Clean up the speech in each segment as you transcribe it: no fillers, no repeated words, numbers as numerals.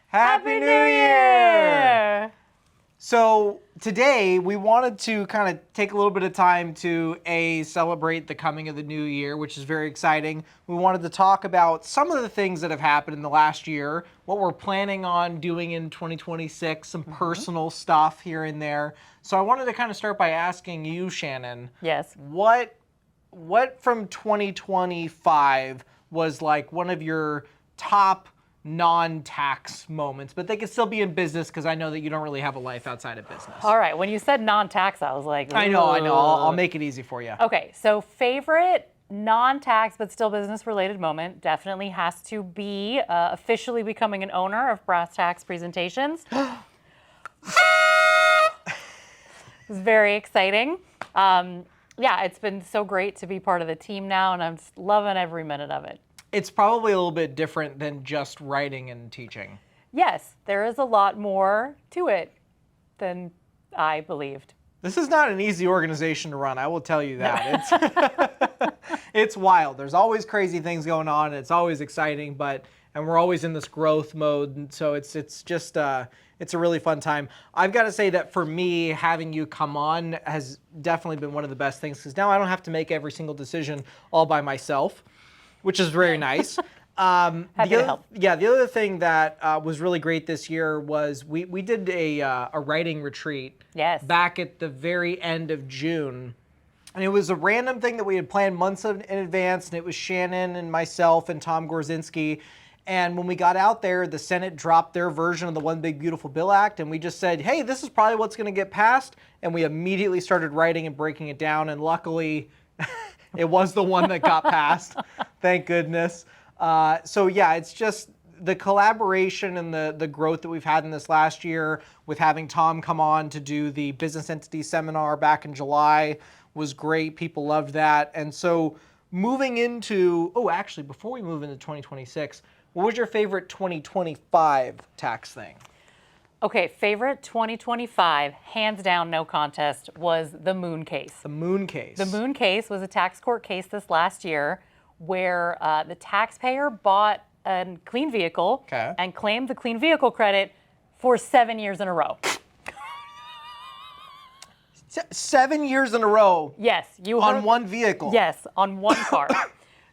Happy New Year! So today we wanted to kind of take a little bit of time to celebrate the coming of the new year, which is very exciting. We wanted to talk about some of the things that have happened in the last year, what we're planning on doing in 2026, some personal stuff here and there. So I wanted to kind of start by asking you, Shannon. Yes. What from 2025 was like one of your top non-tax moments, but they could still be in business because I know that you don't really have a life outside of business. All right. When you said non-tax, I was like, I know. I'll make it easy for you. Okay. So favorite non-tax but still business-related moment definitely has to be officially becoming an owner of Brass Tax Presentations. It's very exciting. Yeah, it's been so great to be part of the team now, and I'm just loving every minute of it. It's probably a little bit different than just writing and teaching. Yes, there is a lot more to it than I believed. This is not an easy organization to run, I will tell you that. It's wild. There's always crazy things going on, and it's always exciting, and we're always in this growth mode, and so it's just it's a really fun time. I've got to say that for me, having you come on has definitely been one of the best things, because now I don't have to make every single decision all by myself, which is very nice. Happy to help. Yeah, the other thing that was really great this year was we did a writing retreat. Yes. Back at the very end of June. And it was a random thing that we had planned months in advance, and it was Shannon and myself and Tom Gorzinski. And when we got out there, the Senate dropped their version of the One Big Beautiful Bill Act, and we just said, hey, this is probably what's going to get passed. And we immediately started writing and breaking it down, and luckily it was the one that got passed. Thank goodness. So yeah, it's just the collaboration and the growth that we've had in this last year with having Tom come on to do the business entity seminar back in July was great. People loved that. And so moving into, actually, before we move into 2026, what was your favorite 2025 tax thing? Okay, favorite 2025, hands down, no contest, was the Moon case. The Moon case. The Moon case was a tax court case this last year where the taxpayer bought a clean vehicle and claimed the clean vehicle credit for 7 years in a row. 7 years in a row? Yes. On one vehicle? Yes, on one car.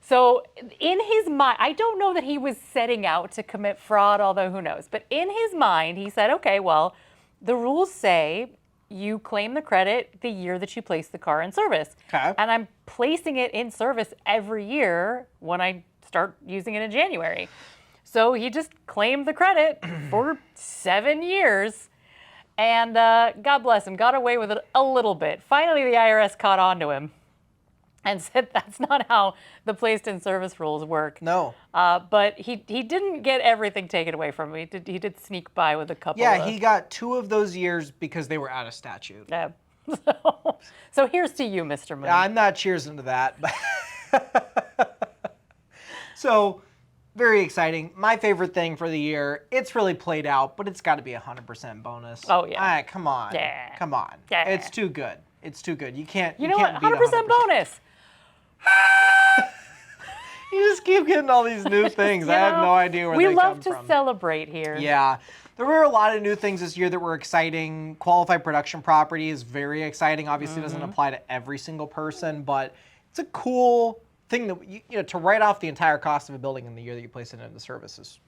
So in his mind, I don't know that he was setting out to commit fraud, although who knows. But in his mind, he said, okay, well, the rules say you claim the credit the year that you place the car in service. Okay. And I'm placing it in service every year when I start using it in January. So he just claimed the credit for 7 years. And God bless him, got away with it a little bit. Finally, the IRS caught on to him and said that's not how the placed in service rules work. No. But he didn't get everything taken away from him. He did sneak by with a couple. Yeah, he got 2 of those years because they were out of statute. Yeah. So here's to you, Mr. Moon. I'm not cheersing to that. So, very exciting. My favorite thing for the year, it's really played out, but it's got to be 100% bonus. Oh, yeah. Come on. Yeah. Come on. Yeah. It's too good. It's too good. You can't. You know can't what? beat 100% bonus. You just keep getting all these new things. I have no idea where they come from. We love to celebrate here. Yeah. There were a lot of new things this year that were exciting. Qualified production property is very exciting. Obviously, it doesn't apply to every single person, but it's a cool thing that to write off the entire cost of a building in the year that you place it into service is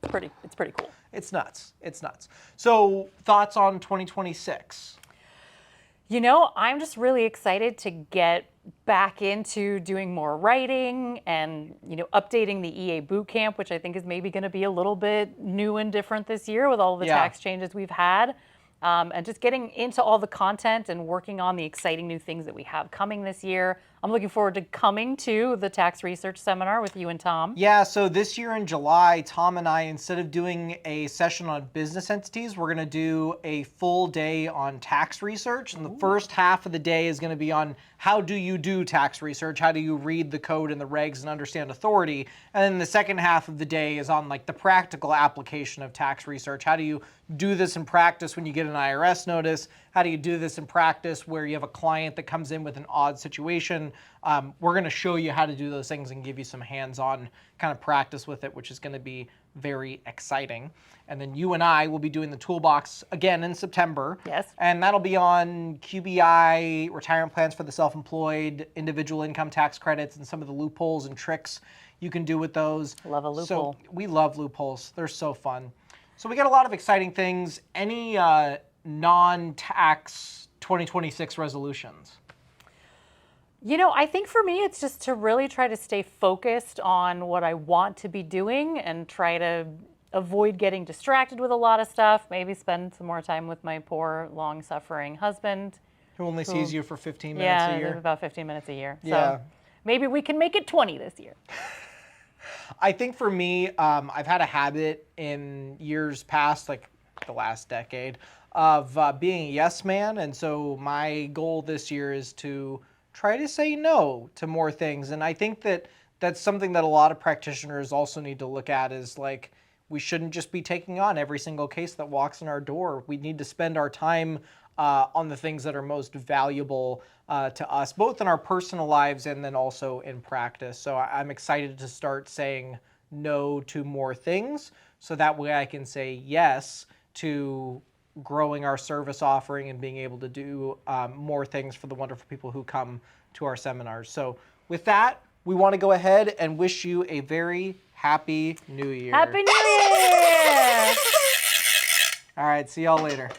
It's pretty cool. It's nuts. It's nuts. So, thoughts on 2026? You know, I'm just really excited to get back into doing more writing and, updating the EA Bootcamp, which I think is maybe going to be a little bit new and different this year with all the tax changes we've had. And just getting into all the content and working on the exciting new things that we have coming this year. I'm looking forward to coming to the tax research seminar with you and Tom. Yeah, so this year in July, Tom and I, instead of doing a session on business entities, we're going to do a full day on tax research. And the first half of the day is going to be on how do you do tax research? How do you read the code and the regs and understand authority? And then the second half of the day is on like the practical application of tax research. How do you do this in practice when you get an IRS notice? How do you do this in practice where you have a client that comes in with an odd situation? We're going to show you how to do those things and give you some hands-on kind of practice with it, which is going to be very exciting. And then you and I will be doing the toolbox again in September. Yes. And that'll be on QBI, retirement plans for the self-employed, individual income tax credits, and some of the loopholes and tricks you can do with those. Love a loophole. So we love loopholes. They're so fun. So we got a lot of exciting things. Any non-tax 2026 resolutions? I think for me, it's just to really try to stay focused on what I want to be doing and try to avoid getting distracted with a lot of stuff. Maybe spend some more time with my poor, long-suffering husband. Who only sees you for 15 minutes a year? About 15 minutes a year. Yeah. So maybe we can make it 20 this year. I think for me, I've had a habit in years past, like the last decade, of being a yes man. And so my goal this year is to try to say no to more things. And I think that that's something that a lot of practitioners also need to look at is like, we shouldn't just be taking on every single case that walks in our door. We need to spend our time on the things that are most valuable to us, both in our personal lives and then also in practice. So I'm excited to start saying no to more things so that way I can say yes to growing our service offering and being able to do more things for the wonderful people who come to our seminars. So with that, we want to go ahead and wish you a very happy New Year. Happy New Year! All right, see y'all later.